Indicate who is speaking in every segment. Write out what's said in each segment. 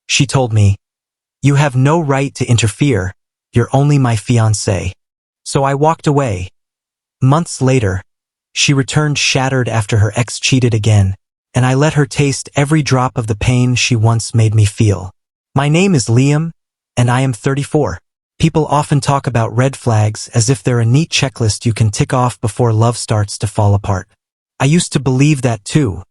Speaker 1: She told me, "You have no right to interfere. You're only my fiancé." So I walked away. Months later, she returned shattered after her ex cheated again, and I let her taste every drop of the pain she once made me feel. My name is Liam, and I am 34. People often talk about red flags as if they're a neat checklist you can tick off before love starts to fall apart. I used to believe that too,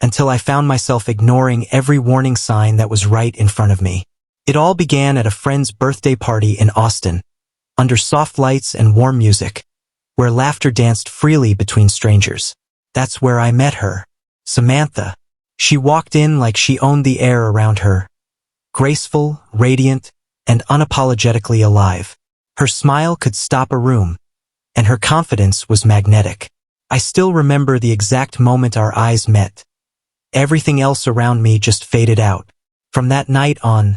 Speaker 1: until I found myself ignoring every warning sign that was right in front of me. It all began at a friend's birthday party in Austin, under soft lights and warm music, where laughter danced freely between strangers. That's where I met her, Samantha. She walked in like she owned the air around her, graceful, radiant, and unapologetically alive. Her smile could stop a room, and her confidence was magnetic. I still remember the exact moment our eyes met. Everything else around me just faded out. From that night on,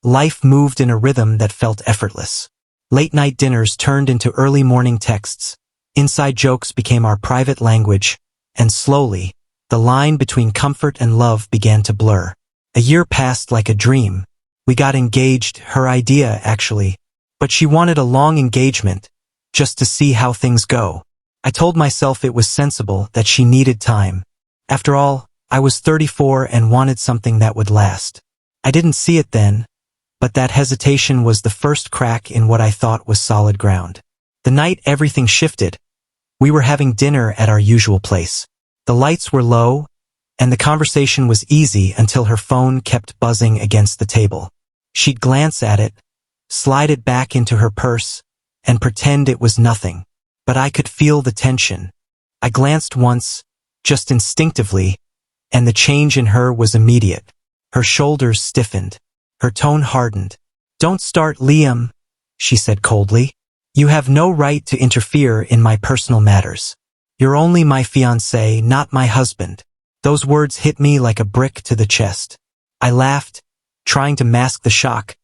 Speaker 1: life moved in a rhythm that felt effortless. Late-night dinners turned into early morning texts. Inside jokes became our private language, and slowly, the line between comfort and love began to blur. A year passed like a dream. We got engaged, her idea actually, but she wanted a long engagement, just to see how things go. I told myself it was sensible, that she needed time. After all, I was 34 and wanted something that would last. I didn't see it then, but that hesitation was the first crack in what I thought was solid ground. The night everything shifted, we were having dinner at our usual place. The lights were low, and the conversation was easy until her phone kept buzzing against the table. She'd glance at it, slide it back into her purse, and pretend it was nothing. But I could feel the tension. I glanced once, just instinctively, and the change in her was immediate. Her shoulders stiffened. Her tone hardened. "Don't start, Liam," she said coldly. "You have no right to interfere in my personal matters. You're only my fiancé, not my husband." Those words hit me like a brick to the chest. I laughed, trying to mask the shock,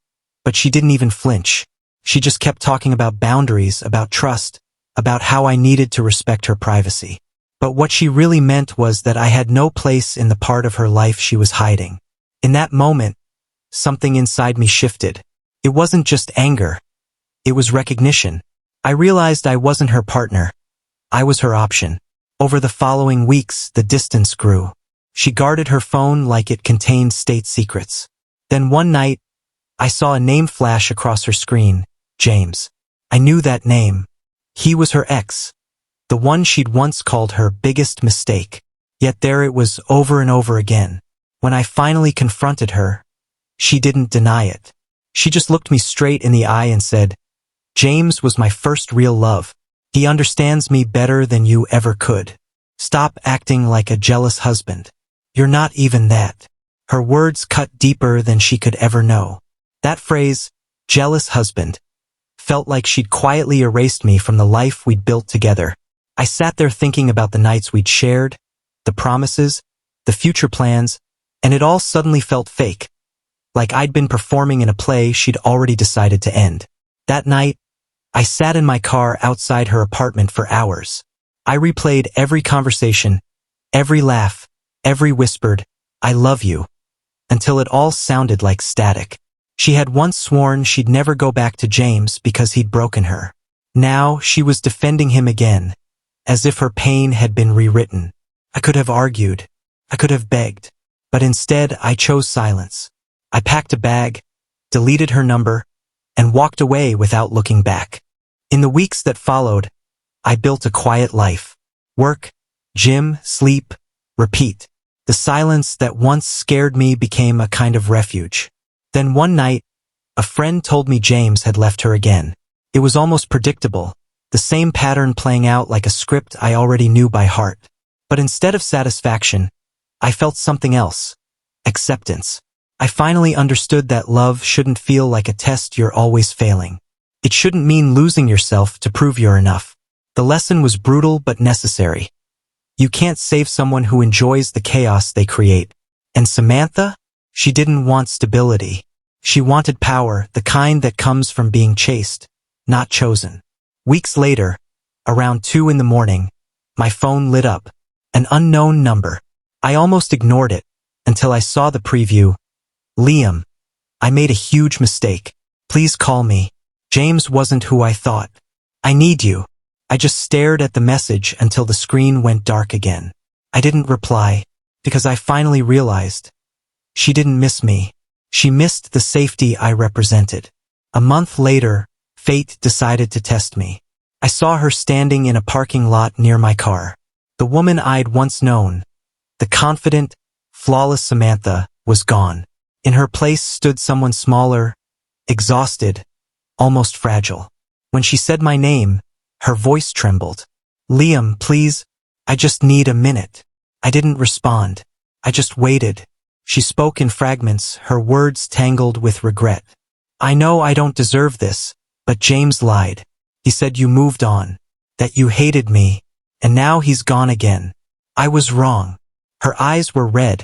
Speaker 1: but she didn't even flinch. She just kept talking about boundaries, about trust, about how I needed to respect her privacy. But what she really meant was that I had no place in the part of her life she was hiding. In that moment, something inside me shifted. It wasn't just anger. It was recognition. I realized I wasn't her partner. I was her option. Over the following weeks, the distance grew. She guarded her phone like it contained state secrets. Then one night, I saw a name flash across her screen, James. I knew that name. He was her ex, the one she'd once called her biggest mistake. Yet there it was over and over again. When I finally confronted her, she didn't deny it. She just looked me straight in the eye and said, "James was my first real love. He understands me better than you ever could. Stop acting like a jealous husband. You're not even that." Her words cut deeper than she could ever know. That phrase, jealous husband, felt like she'd quietly erased me from the life we'd built together. I sat there thinking about the nights we'd shared, the promises, the future plans, and it all suddenly felt fake. Like I'd been performing in a play she'd already decided to end. That night, I sat in my car outside her apartment for hours. I replayed every conversation, every laugh, every whispered, "I love you," until it all sounded like static. She had once sworn she'd never go back to James because he'd broken her. Now she was defending him again, as if her pain had been rewritten. I could have argued. I could have begged. But instead, I chose silence. I packed a bag, deleted her number, and walked away without looking back. In the weeks that followed, I built a quiet life. Work, gym, sleep, repeat. The silence that once scared me became a kind of refuge. Then one night, a friend told me James had left her again. It was almost predictable, the same pattern playing out like a script I already knew by heart. But instead of satisfaction, I felt something else. Acceptance. I finally understood that love shouldn't feel like a test you're always failing. It shouldn't mean losing yourself to prove you're enough. The lesson was brutal but necessary. You can't save someone who enjoys the chaos they create. And Samantha? She didn't want stability. She wanted power, the kind that comes from being chased, not chosen. Weeks later, around 2 in the morning, my phone lit up. An unknown number. I almost ignored it, until I saw the preview. Liam. I made a huge mistake. Please call me. James wasn't who I thought. I need you. I just stared at the message until the screen went dark again. I didn't reply, because I finally realized she didn't miss me. She missed the safety I represented. A month later, fate decided to test me. I saw her standing in a parking lot near my car. The woman I'd once known, the confident, flawless Samantha, was gone. In her place stood someone smaller, exhausted, almost fragile. When she said my name, her voice trembled. Liam, please, I just need a minute. I didn't respond. I just waited. She spoke in fragments, her words tangled with regret. I know I don't deserve this, but James lied. He said you moved on, that you hated me, and now he's gone again. I was wrong. Her eyes were red,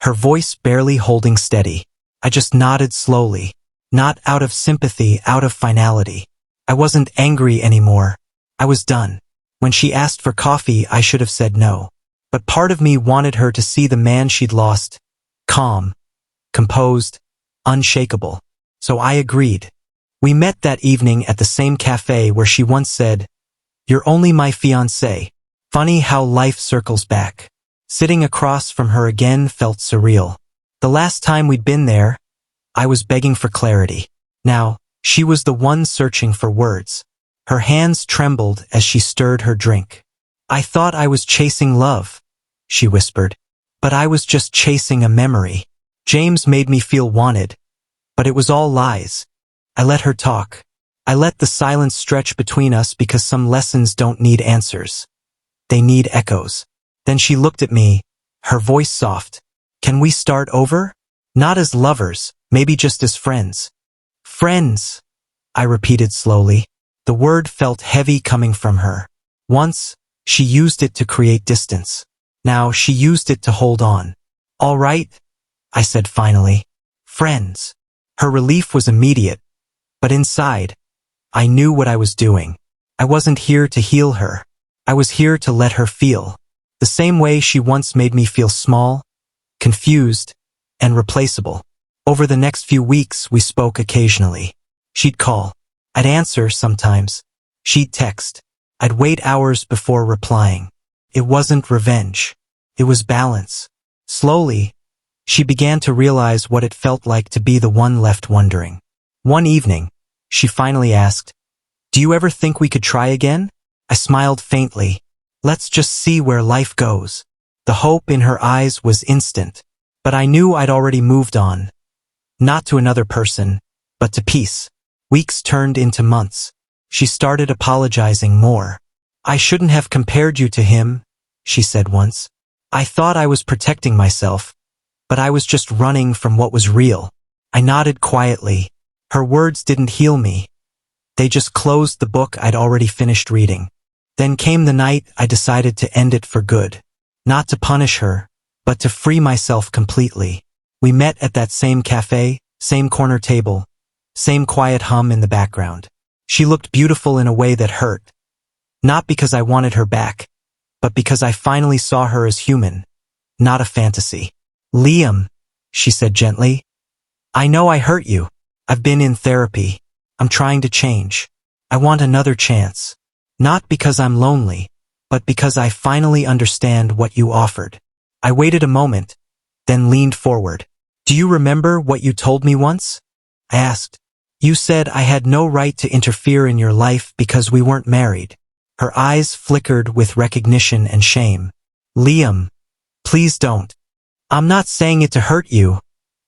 Speaker 1: her voice barely holding steady. I just nodded slowly, not out of sympathy, out of finality. I wasn't angry anymore. I was done. When she asked for coffee, I should have said no. But part of me wanted her to see the man she'd lost, calm, composed, unshakable. So I agreed. We met that evening at the same cafe where she once said, "You're only my fiancé." Funny how life circles back. Sitting across from her again felt surreal. The last time we'd been there, I was begging for clarity. Now, she was the one searching for words. Her hands trembled as she stirred her drink. I thought I was chasing love, she whispered. But I was just chasing a memory. James made me feel wanted, but it was all lies. I let her talk. I let the silence stretch between us because some lessons don't need answers. They need echoes. Then she looked at me, her voice soft. Can we start over? Not as lovers, maybe just as friends. Friends, I repeated slowly. The word felt heavy coming from her. Once, she used it to create distance. Now she used it to hold on. All right, I said finally. Friends. Her relief was immediate, but inside, I knew what I was doing. I wasn't here to heal her. I was here to let her feel. The same way she once made me feel small, confused, and replaceable. Over the next few weeks, we spoke occasionally. She'd call. I'd answer sometimes. She'd text. I'd wait hours before replying. It wasn't revenge. It was balance. Slowly, she began to realize what it felt like to be the one left wondering. One evening, she finally asked, "Do you ever think we could try again?" I smiled faintly. Let's just see where life goes. The hope in her eyes was instant, but I knew I'd already moved on. Not to another person, but to peace. Weeks turned into months. She started apologizing more. I shouldn't have compared you to him, she said once. I thought I was protecting myself, but I was just running from what was real. I nodded quietly. Her words didn't heal me. They just closed the book I'd already finished reading. Then came the night I decided to end it for good. Not to punish her, but to free myself completely. We met at that same cafe, same corner table, same quiet hum in the background. She looked beautiful in a way that hurt. Not because I wanted her back, but because I finally saw her as human, not a fantasy. Liam, she said gently, I know I hurt you. I've been in therapy. I'm trying to change. I want another chance. Not because I'm lonely, but because I finally understand what you offered. I waited a moment, then leaned forward. Do you remember what you told me once? I asked. You said I had no right to interfere in your life because we weren't married. Her eyes flickered with recognition and shame. Liam, please don't. I'm not saying it to hurt you,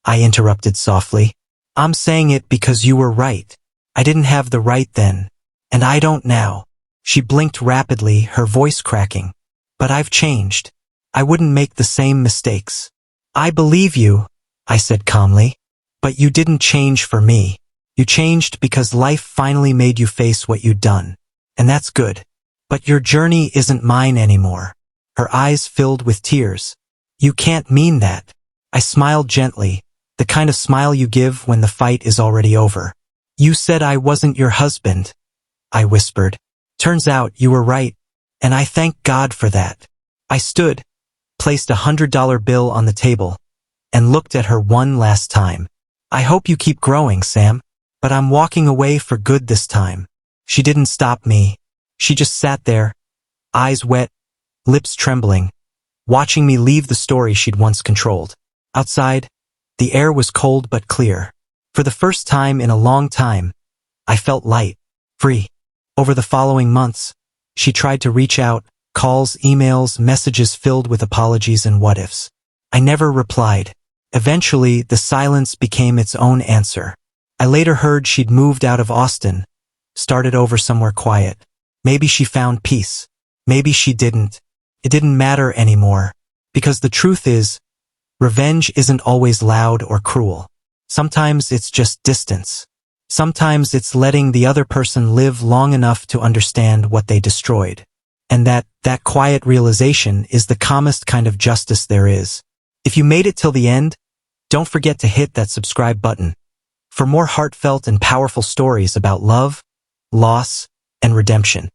Speaker 1: I interrupted softly. I'm saying it because you were right. I didn't have the right then, and I don't now. She blinked rapidly, her voice cracking. But I've changed. I wouldn't make the same mistakes. I believe you, I said calmly. But you didn't change for me. You changed because life finally made you face what you'd done. And that's good. But your journey isn't mine anymore. Her eyes filled with tears. You can't mean that. I smiled gently, the kind of smile you give when the fight is already over. You said I wasn't your husband, I whispered. Turns out you were right, and I thank God for that. I stood, placed $100 bill on the table, and looked at her one last time. I hope you keep growing, Sam. But I'm walking away for good this time. She didn't stop me. She just sat there, eyes wet, lips trembling, watching me leave the story she'd once controlled. Outside, the air was cold but clear. For the first time in a long time, I felt light, free. Over the following months, she tried to reach out, calls, emails, messages filled with apologies and what-ifs. I never replied. Eventually, the silence became its own answer. I later heard she'd moved out of Austin, started over somewhere quiet. Maybe she found peace. Maybe she didn't. It didn't matter anymore. Because the truth is, revenge isn't always loud or cruel. Sometimes it's just distance. Sometimes it's letting the other person live long enough to understand what they destroyed. And that quiet realization is the calmest kind of justice there is. If you made it till the end, don't forget to hit that subscribe button for more heartfelt and powerful stories about love, loss, and redemption.